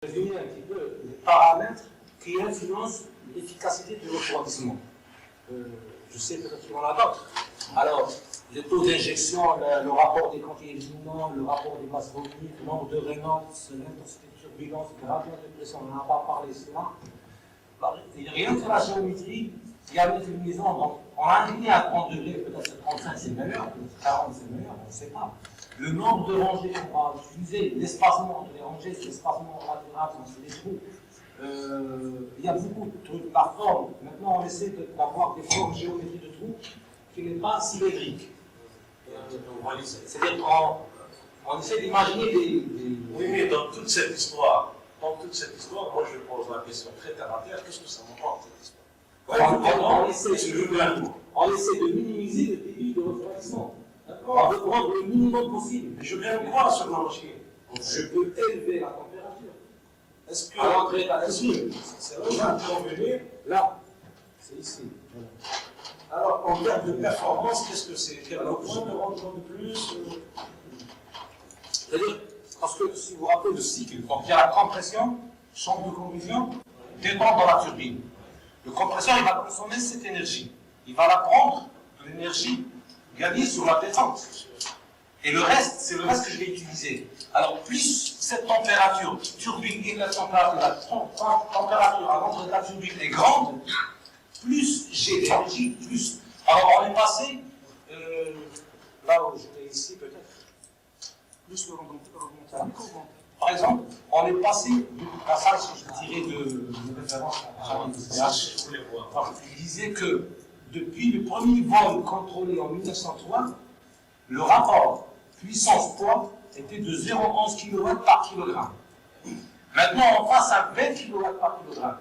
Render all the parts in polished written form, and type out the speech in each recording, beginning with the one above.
résumer un petit peu les paramètres qui influencent l'efficacité du refroidissement. Je sais peut-être qu'il y en a d'autres. Alors, le taux d'injection, le rapport des quantités éliminants, le rapport des masses volumiques, le nombre de Reynolds, l'intensité de turbulence, le gradient de pression, on n'en a pas parlé cela. Rien que la géométrie, il y a une déclinaison. Donc, on a aligné à 30 degrés, peut-être 35 c'est meilleur, peut-être 40 c'est meilleur, on ne sait pas. Le nombre de rangées qu'on va utiliser, l'espacement entre les rangées, l'espacement latéral entre les trous, il y a beaucoup de trucs. La forme, maintenant on essaie d'avoir des formes géométriques de trous qui n'est pas symétriques. C'est-à-dire qu'on essaie d'imaginer des. Oui, mais dans toute cette histoire, moi je pose la question très terre à terre, qu'est-ce que ça m'apporte cette histoire? On essaie de minimiser le débit de refroidissement. On veut prendre le minimum possible. Mais je viens de croire sur l'enjeu. Je peux élever la température. Est-ce que. À l'entrée de la cuisine. C'est là où on venir. Là. C'est ici. Voilà. Alors, en termes de performance, qu'est-ce que c'est? Quel est le point de rendre de plus? C'est-à-dire, parce que si vous vous rappelez le cycle, donc il y a la compression, chambre de combustion, détente dans la turbine. Le compresseur, il va consommer cette énergie. Il va la prendre de l'énergie gagnée sur la détente. Et le reste, c'est le reste que je vais utiliser. Alors, plus cette température turbine et la température à l'entrée de la turbine est grande, plus j'ai d'énergie, plus. Alors, on est passé, là où j'étais ici, peut-être, plus le remonter. Par exemple, on est passé, la salle, si je tirais de référence à il disait que depuis le premier vol contrôlé en 1903, le rapport puissance-poids était de 0,11 kW par kilogramme. Maintenant, on passe à 20 kW par kilogramme.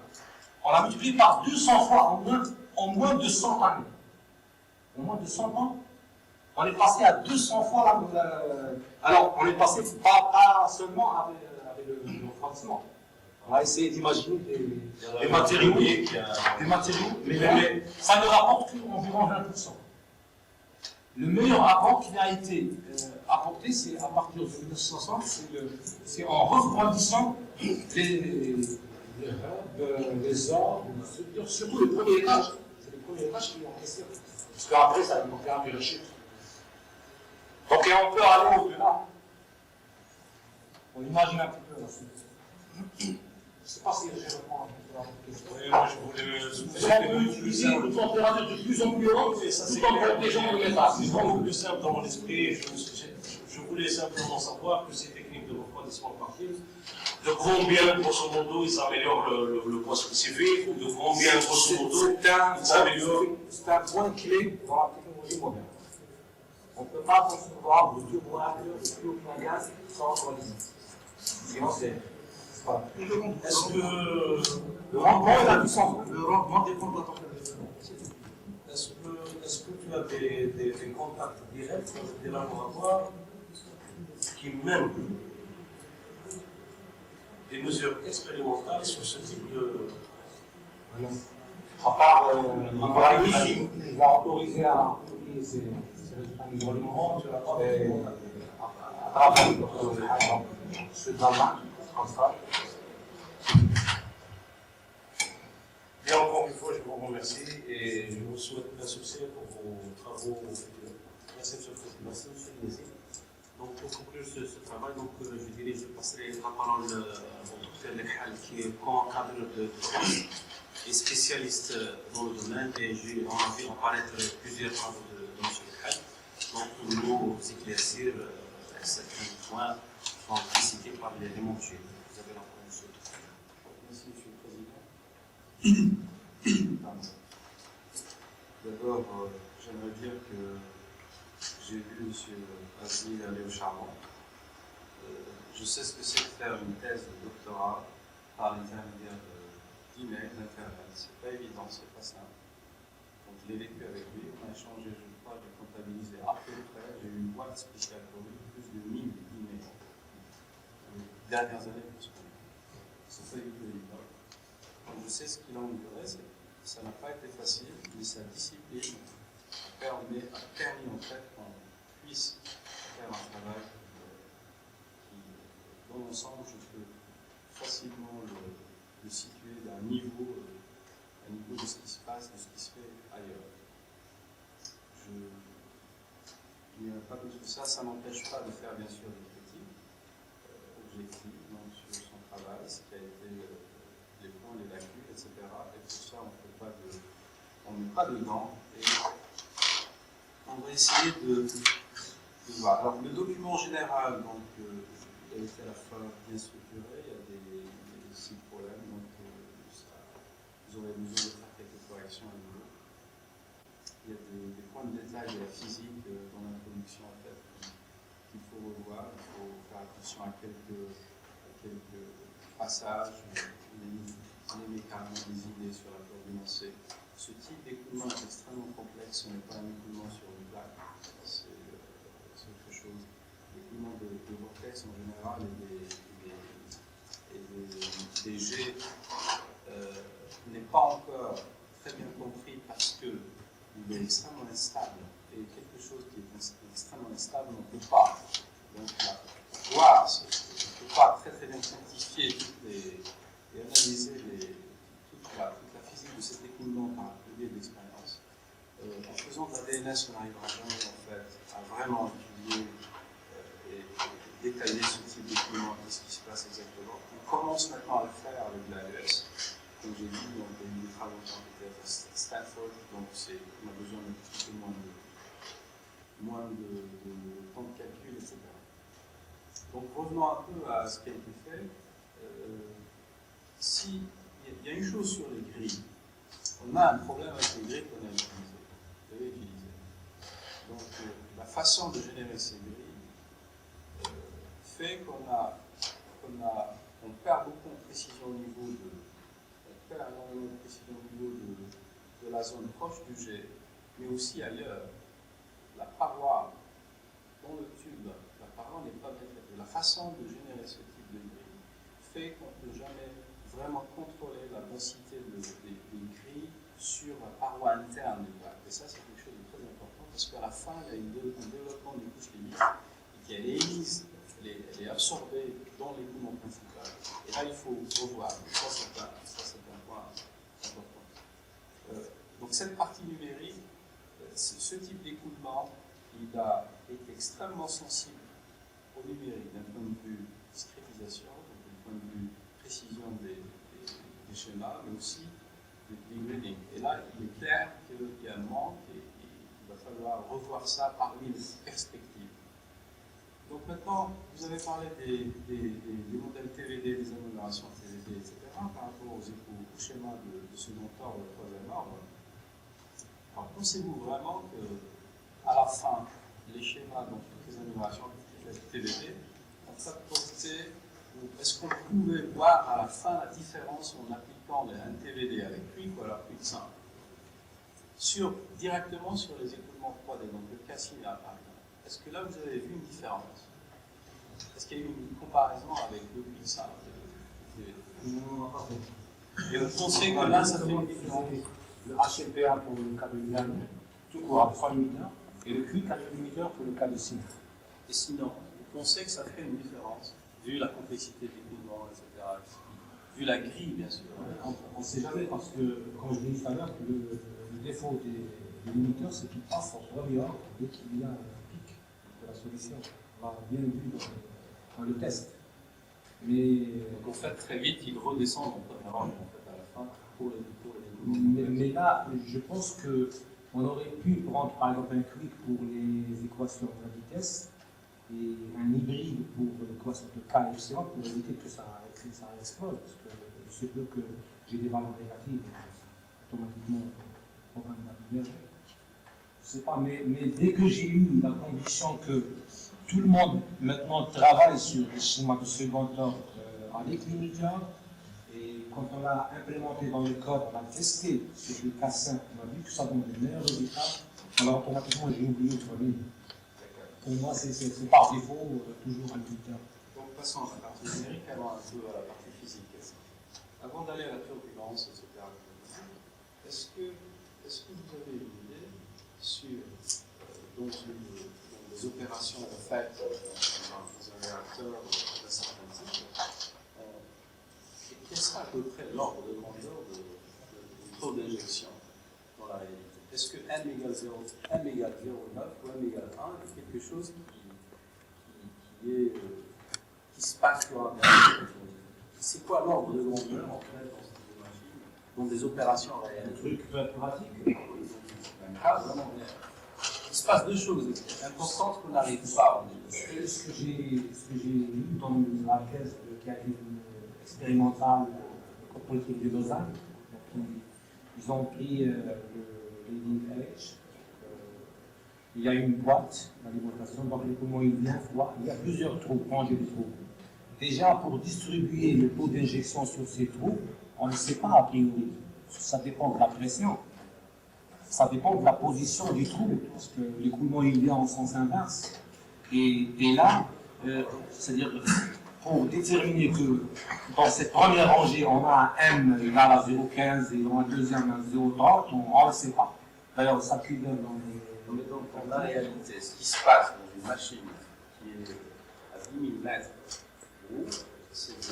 On l'a multiplié par 200 fois en moins de 100 années. En moins de 100 ans, on est passé à 200 fois alors, on est passé pas seulement avec le refroidissement. On va essayer d'imaginer des matériaux, mais ça ne rapporte qu'environ 20%. Le meilleur rapport qui a été apporté, c'est à partir de 1960, c'est en refroidissant les ordres, les structures, surtout le premier étage. C'est le premier étage qui est en question. Parce qu'après, ça va faire un rechute. Donc, et on peut aller au-delà. On imagine un petit peu la suite. Je ne sais pas si je réponds à votre question. Oui, moi je voulais. On peut utiliser une température de plus en plus haute et ça c'est protégeant de l'état. C'est beaucoup plus simple dans mon esprit. Je voulais simplement savoir que ces techniques de refroidissement partiel, de combien, grosso modo, ils améliorent le poids spécifique, ou de combien, grosso modo, ils s'améliorent. C'est un point clé dans la technologie moderne. On ne peut pas concevoir de turboréacteur, de tuyau à gaz sans refroidissement. Sinon, c'est pas. Est-ce que le rendement et la puissance, le rendement dépend de la température. Est-ce que tu as des contacts directs avec des laboratoires qui mènent des mesures expérimentales sur ce type de. À part l'Italie, il va autoriser à utiliser Pour le moment, tu n'as pas de contact. à travers ceux de l'Allemagne, comme ça. Et encore une fois, je vous remercie et je vous souhaite plein succès pour vos travaux futurs. Merci, M. le Président. Merci, M. le Président. Donc, pour conclure ce travail, donc, je passerai la parole au docteur Lekhal, qui est co-encadreur de France et spécialiste dans le domaine. Et on a vu apparaître plusieurs travaux de M. Lekhal. Donc, pour nous éclaircir certains points sont anticipés par les montueux. Vous avez la parole, monsieur. Merci, Monsieur le Président. D'abord, j'aimerais dire que j'ai vu M. Aziz aller au charbon. Je sais ce que c'est de faire une thèse de doctorat par l'intermédiaire d'email, d'Internet. C'est pas évident, c'est pas simple. Donc je l'ai vécu avec lui, on a échangé, je crois, j'ai comptabilisé à peu près, j'ai eu une boîte spéciale pour lui, plus de 1000 emails. Les dernières années, plus que c'est pas du tout évident. Donc je sais ce qu'il a enduré, ça n'a pas été facile, mais sa discipline a permis en fait qu'on puisse faire un travail qui, dans l'ensemble, je peux facilement le situer d'un niveau, de ce qui se passe, de ce qui se fait ailleurs. Il n'y a pas besoin de ça, ça n'empêche pas de faire bien sûr des critiques objectives donc, sur son travail, ce qui a été les points, les lacunes, etc. Et tout ça, on ne met pas dedans et on va essayer de voir. Alors le document général, donc, il a été à la fois bien structuré, il y a des petits problèmes, donc vous aurez besoin de faire quelques corrections à nouveau. Il y a des points de détail de la physique dans l'introduction en fait qu'il faut revoir, il faut faire attention à quelques passages, donner carrément des idées sur la coordination. Ce type d'écoulement est extrêmement complexe, ce n'est pas un écoulement sur une plaque, c'est autre chose. L'écoulement de vortex en général et des jets n'est pas encore très bien compris parce qu'il est extrêmement instable. Et quelque chose qui est extrêmement instable, on ne peut pas. Donc, voir, on ne peut pas très bien quantifier et analyser toute la physique de cet écoulement par un levier d'expérience. En faisant de la DNS, on n'arrivera jamais en fait, à vraiment étudier et détailler ce type d'écoulement, qu'est-ce qui se passe exactement. On commence maintenant à le faire avec l'AES. Comme j'ai dit, on a eu des travaux qui ont été faits à Stanford, donc on a besoin d'un petit peu moins de temps de calcul, etc. Donc revenons un peu à ce qui a été fait. Il y a une chose sur les grilles. On a un problème avec les grilles qu'on a utilisées. Donc la façon de générer ces grilles fait qu'on perd beaucoup de précision au niveau de la zone proche du jet, mais aussi ailleurs. La paroi dans le tube, la paroi n'est pas bien faite. La façon de générer ce type de grille fait qu'on ne peut jamais vraiment contrôler la densité des grilles sur la paroi interne du plaque. Et ça, c'est quelque chose de très important parce qu'à la fin, il y a un développement des couches limites et qu'elle est émise, elle est absorbée dans l'écoulement principal. Et là, il faut revoir. Ça, c'est un point important. Donc, cette partie numérique, ce type d'écoulement, il a été extrêmement sensible au numérique d'un point de vue discrétisation, d'un point de vue précision des schémas, mais aussi des gradings. Et là, il est clair qu'il y a un manque et il va falloir revoir ça parmi les perspectives. Donc maintenant, vous avez parlé des modèles TVD, des améliorations TVD, etc., par rapport au schéma de second ordre, de troisième ordre. Alors, pensez-vous vraiment qu'à la fin, les schémas, donc toutes les améliorations TVD, ont apporté, ou est-ce qu'on pouvait voir à la fin la différence en appliquant un TVD avec QUIC ou alors QUIC simple directement sur les écoulements 3D, donc le cas similaire par exemple. Est-ce que là vous avez vu une différence? Est-ce qu'il y a eu une comparaison avec le QUIC simple Non, pas fait. Et vous pensez que là ça fait une différence? Le HLPA pour le cas de Milan, tout court à 3 mm, et le QUIC à 1 mm pour le cas de SIM. Et sinon, vous pensez que ça fait une différence, vu la complexité des écoulements, etc., vu la grille, bien sûr? On ne sait jamais, parce que, comme je l'ai dit tout à l'heure, le défaut des limiteurs, c'est qu'ils passent en premier ordre dès qu'il y a un pic de la solution. On l'a bien vu dans le test. Mais, donc en fait, très vite, ils redescendent en premier ordre, en fait, à la fin, pour les mais là, je pense qu'on aurait pu prendre par exemple un QUIC pour les équations de la vitesse et un hybride pour l'équation de K et epsilon pour éviter que ça explose. Parce que je sais peu que j'ai des valeurs négatives, automatiquement, le programme va diverger. Je ne sais pas, mais dès que j'ai eu la condition que tout le monde maintenant travaille sur les schémas de second ordre avec les médias, et quand on l'a implémenté dans le code, on l'a testé sur le cas simple, on a vu que ça donne de meilleurs résultats, alors automatiquement j'ai oublié le premier. Pour moi, c'est par défaut toujours un limiteur. Donc passons à la partie numérique, avant un peu à la partie physique. Avant d'aller à la turbulence, etc., est-ce que vous avez une idée sur les opérations faites dans un réacteur d'un certain type ça à peu près l'ordre de grandeur du taux d'injection dans la réalité. Est-ce que m égale 0,9 ou m égale 1 est quelque chose qui se passe sur un terrain? C'est quoi l'ordre de grandeur en fait dans cette machine, dans des opérations réelles? Un truc pratique. Ah, vraiment bien. Il se passe deux choses importantes qu'on n'arrive pas à Ce que j'ai lu dans la thèse qui a été expérimentale en politique de Lausanne, ils ont pris le leading edge. Il y a une boîte d'alimentation, donc les poumons iliens, il y a plusieurs trous, rangées de trous. Déjà, pour distribuer le taux d'injection sur ces trous, on ne sait pas a priori. Ça dépend de la pression. Ça dépend de la position du trou, parce que l'écoulement ilien en sens inverse. Et là, c'est-à-dire, pour déterminer que dans cette première rangée, on a un M égal à 0,15 et dans la deuxième à 0,30, on ne le sait pas. D'ailleurs, ça cuit dans les... Mais donc, en la réalité, ce qui se passe dans une machine qui est à 10 000 mètres haut, c'est des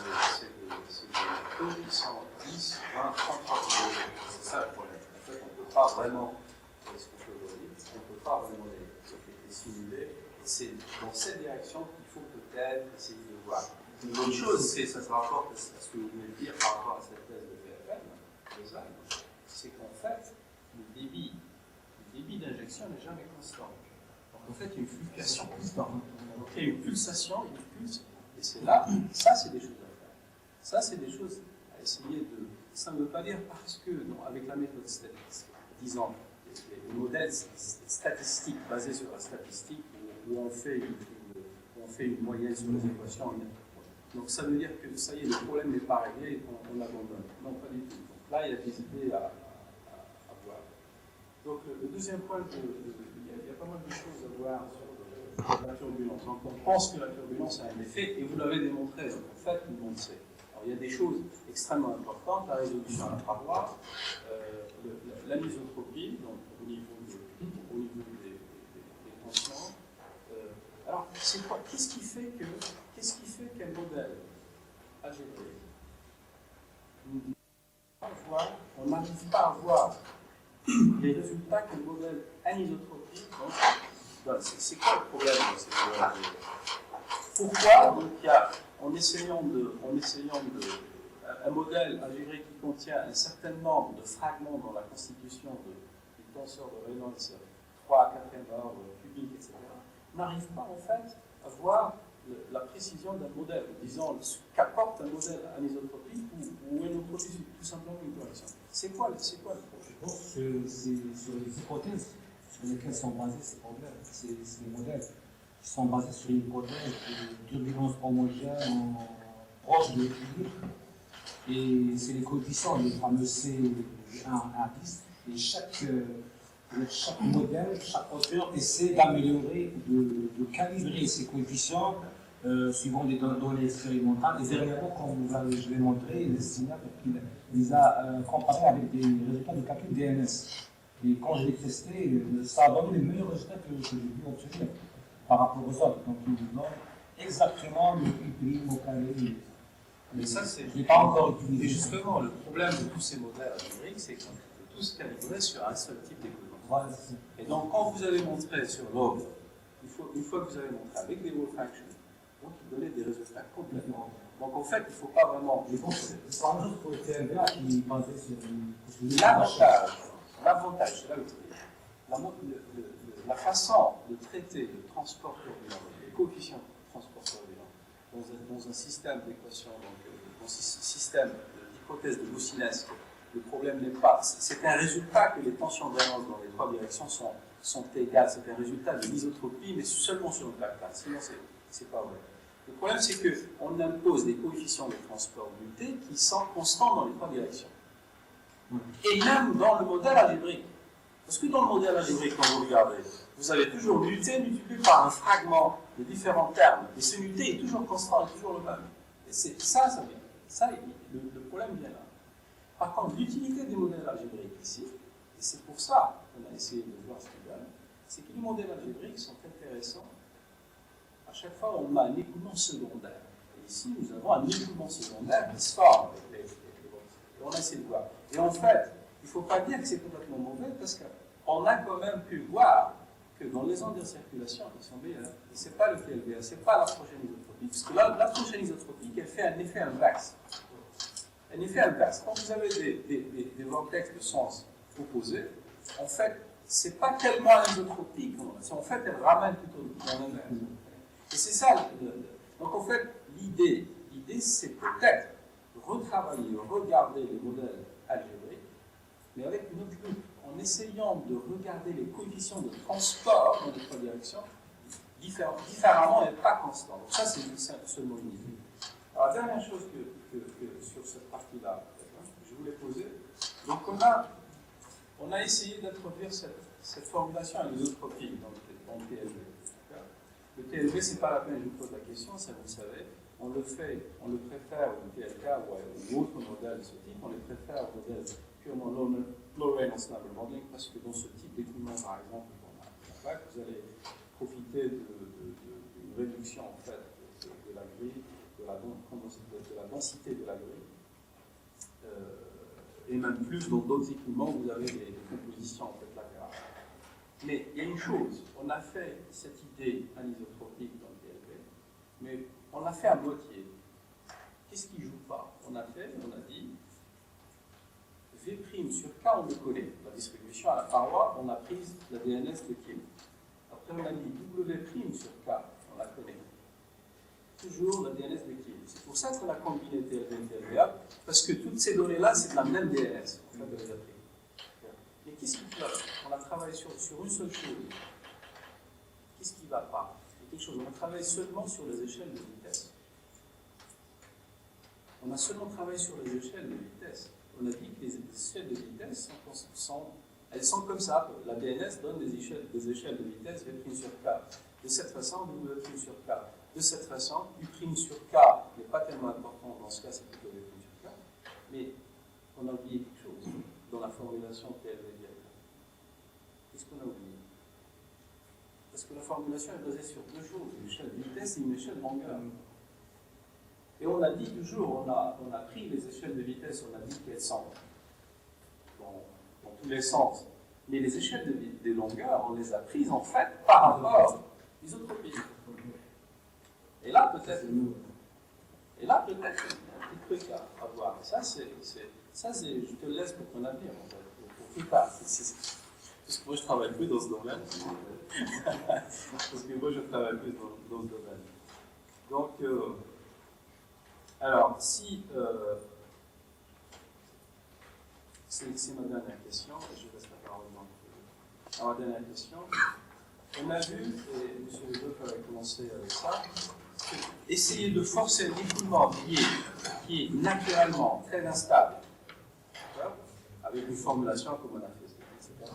taux qui sont 10, 20, 30 degrés. C'est ça le problème. En fait, on ne peut pas vraiment, ce qu'on peut dire, on ne peut pas vraiment les simuler. Et c'est dans cette direction qu'il faut peut-être essayer de voir. Une bonne chose, c'est ça se rapporte à ce que vous venez de dire par rapport à cette thèse de PFM, c'est qu'en fait, le débit d'injection n'est jamais constant. Donc en fait, il y a une fluctuation constante. Donc il y a une pulsation, une pulse, et c'est là, ça c'est des choses à faire. Ça c'est des choses à essayer de... Ça ne veut pas dire parce que, non, avec la méthode statistique, disons, les modèles statistiques basés sur la statistique, où on fait une moyenne sur les équations, donc ça veut dire que ça y est, le problème n'est pas réglé et qu'on l'abandonne. Non, pas du tout. Donc là, il y a des idées à voir. Donc le deuxième point, il y a pas mal de choses à voir sur la turbulence. Donc on pense que la turbulence a un effet, et vous l'avez démontré, donc en fait, tout le monde sait. Alors il y a des choses extrêmement importantes, la résolution à la paroi, l'anisotropie, donc au niveau des tensions. Alors, c'est quoi? Qu'est-ce qui fait qu'un modèle algébrique, on n'arrive pas à voir les résultats que le modèle anisotropique donne? C'est quoi le problème de ces modèles algébriques? Pourquoi, donc, en essayant un modèle algébrique qui contient un certain nombre de fragments dans la constitution du tenseur de Reynolds 3 à 4e ordre cubique, etc., n'arrive pas en fait à voir la précision d'un modèle, disons ce qu'apporte un modèle anisotropique ou anisotropique, tout simplement une correction. C'est quoi le problème? Je pense que c'est sur les hypothèses sur lesquelles sont basés ces problèmes. C'est les modèles qui sont basés sur l'hypothèse de turbulence homogène proche de l'équilibre. Et c'est les coefficients, les fameux C1 à 10. Et chaque modèle, chaque auteur essaie d'améliorer, de calibrer ces coefficients suivant des données expérimentales. Et dernièrement, comme je l'ai montré, il les a comparés avec des résultats de calcul DNS. Et quand je l'ai testé, ça a donné les meilleurs résultats que j'ai pu obtenir par rapport aux autres. Donc, il donne exactement le prime au carré. Mais ça, c'est... Je n'ai pas encore utilisé. Et justement, le problème de tous ces modèles algébriques, c'est qu'on peut tous calibrer sur un seul type d'écoulement. Voilà. Et donc, quand vous avez montré sur l'ordre, une fois que vous avez montré avec des Wolf Functions, donc il donnait des résultats complètement. Donc en fait, il ne faut pas vraiment. Je pense que c'est un autre TLVA qui est basé sur l'avantage, c'est là où la façon de traiter le transport turbulent, les coefficients de transport turbulent, dans un système d'équation, dans un système d'hypothèse de Boussinesq, le problème n'est pas. C'est un résultat que les tensions de Reynolds dans les trois directions sont égales. C'est un résultat de l'isotropie, mais seulement sur une plaque plate. Sinon, c'est pas vrai. Le problème, c'est qu'on impose des coefficients de transport d'unité qui sont constants dans les trois directions. Et même dans le modèle algébrique. Parce que dans le modèle algébrique, quand vous regardez, vous avez toujours l'unité multipliée par un fragment de différents termes. Et ce unité est toujours constant, est toujours le même. Et c'est ça vient. Ça, le problème vient là. Par contre, l'utilité des modèles algébriques ici, et c'est pour ça qu'on a essayé de voir ce qu'ils donnent, c'est que les modèles algébriques sont intéressants. À chaque fois, on a un écoulement secondaire. Et ici, nous avons un écoulement secondaire qui se forme avec va essayer de voir. Et en fait, il ne faut pas dire que c'est complètement mauvais parce qu'on a quand même pu voir que dans les ondes de circulation, ils sont meilleurs. Et ce n'est pas le TLVA, ce n'est pas l'approche anisotropique. Parce que l'approche anisotropique, elle fait un effet inverse. Un effet inverse. Quand vous avez des vortex de sens opposés, en fait, ce n'est pas tellement anisotropique. En fait, elle ramène plutôt dans l'inverse. Et c'est ça. Donc en fait, l'idée, c'est peut-être retravailler, regarder les modèles algébriques, mais avec une autre loupe, en essayant de regarder les coefficients de transport dans les trois directions différemment et pas constant. Donc ça, c'est seulement une idée. Alors la dernière chose que sur cette partie-là, je voulais poser, donc on a essayé d'introduire cette formulation anisotropique dans le TLV. Le TLV, c'est pas la peine, je vous pose la question, ça vous le savez. On le préfère au TLK ou autre modèle de ce type, on les préfère au modèle purement low-range ensemble modeling parce que dans ce type d'écoulement, par exemple, vous allez profiter d'une réduction en fait de la grille, de la densité de la grille, et même plus dans d'autres écoulements, vous avez des compositions en fait latérales. Mais il y a une chose, on a fait cette idée anisotropique dans le TLV, mais on l'a fait à moitié. Qu'est-ce qui ne joue pas? On a dit V' sur K, on le connaît. La distribution à la paroi, on a pris la DNS de Kim. Après, on a dit W' sur K, on la connaît. Toujours la DNS de Kim. C'est pour ça qu'on a combiné TLV et TLVA, parce que toutes ces données-là, c'est de la même DNS. En fait, de les appeler. Mais qu'est-ce qui va? On a travaillé sur une seule chose. Qu'est-ce qui ne va pas? Quelque chose. On a travaillé seulement sur les échelles de vitesse. On a seulement travaillé sur les échelles de vitesse. On a dit que les échelles de vitesse elles sont comme ça. La DNS donne des échelles de vitesse V' sur K. De cette façon, W' sur K. De cette façon, U' sur K n'est pas tellement important. Dans ce cas, c'est plutôt V' sur K. Mais on a oublié quelque chose dans la formulation TLV directe. Qu'est-ce qu'on a oublié? Parce que la formulation est basée sur deux choses, une échelle de vitesse et une échelle de longueur. Et on a dit toujours, on a pris les échelles de vitesse, on a dit qu'elles sont dans tous les sens. Mais les échelles de longueur, on les a prises en fait par rapport aux isotropiques. Et là, peut-être, il y a un petit truc à voir. Ça, je te le laisse pour ton avenir, en fait, pour plus tard. Parce que moi, je ne travaille plus dans ce domaine. Dans ce domaine. Donc, alors, si c'est ma dernière question, je laisse la parole dans ma dernière question. On a vu, et M. Lebeuf avait commencé avec ça, essayer de forcer l'écoulement qui est naturellement très instable, avec une formulation comme on a fait, etc.,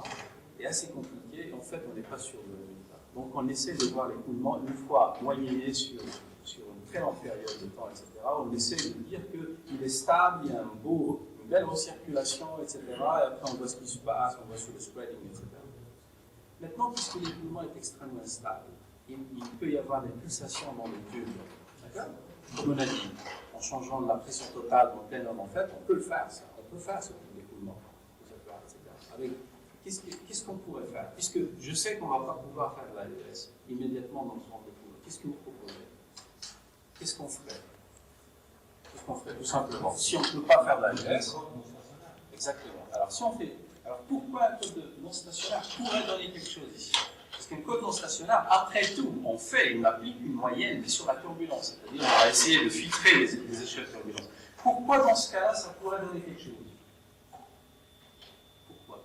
est assez compliqué. En fait, on n'est pas sûr de résultat. Donc, on essaie de voir l'écoulement une fois moyenné sur une très longue période de temps, etc. On essaie de dire qu'il est stable, il y a une belle recirculation, etc. Et après, on voit ce qui se passe, on voit sur le spreading, etc. Maintenant, puisque l'écoulement est extrêmement instable, il peut y avoir des pulsations dans le tube. D'accord? Comme on a dit, en changeant la pression totale dans plein homme, en fait, on peut le faire, ça. On peut faire ce type d'écoulement, etc. Qu'est-ce qu'on pourrait faire? Puisque je sais qu'on ne va pas pouvoir faire de l'AES immédiatement dans ce genre d'écoulement. Qu'est-ce que vous proposez? Qu'est-ce qu'on ferait? Tout simplement. Si on ne peut pas faire de l'AES, exactement. Alors pourquoi un code non stationnaire pourrait donner quelque chose ici? Parce qu'un code non stationnaire, après tout, on applique une moyenne sur la turbulence. C'est-à-dire on va essayer de filtrer les échelles de turbulence. Pourquoi dans ce cas-là, ça pourrait donner quelque chose? Pourquoi?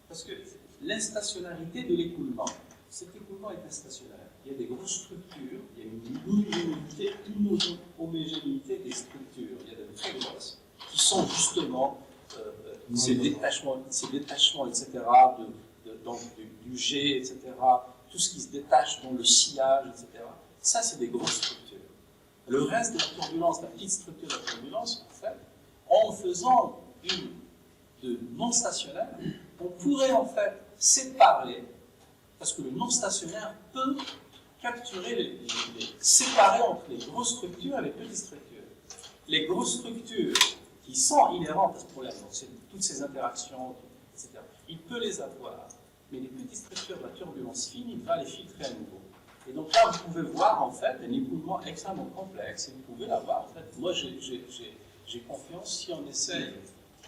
Parce que l'instationnarité de l'écoulement, cet écoulement est instationnaire. Il y a des grosses structures, il y a une homogénéité des structures. Il y a de très grosses qui sont justement ces détachements, etc., du jet, etc., tout ce qui se détache dans le sillage, etc. Ça, c'est des grosses structures. Le reste de la turbulence, la petite structure de la turbulence, en fait, en faisant de non stationnaire, on pourrait en fait séparer, parce que le non stationnaire peut capturer, séparer entre les grosses structures et les petites structures. Les grosses structures qui sont inhérentes à ce problème, donc toutes ces interactions, etc., il peut les avoir, mais les petites structures de la turbulence fine, il va les filtrer à nouveau. Et donc là, vous pouvez voir en fait un écoulement extrêmement complexe, et vous pouvez l'avoir en fait. Moi, j'ai confiance si on essaye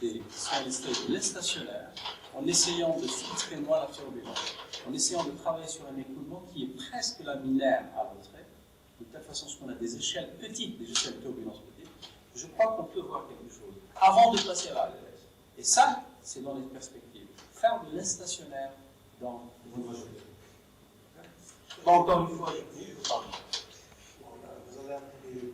de l'instationnaire, en essayant de filtrer moins la turbulence, en essayant de travailler sur un écoulement qui est presque laminaire à retrait, de telle façon qu'on a des échelles petites, des échelles de turbulence petites, je crois qu'on peut voir quelque chose avant de passer à l'ALS. Et ça, c'est dans les perspectives. Faire de l'instationnaire dans vos projets. Bon, encore une fois, je parle. Vous avez appris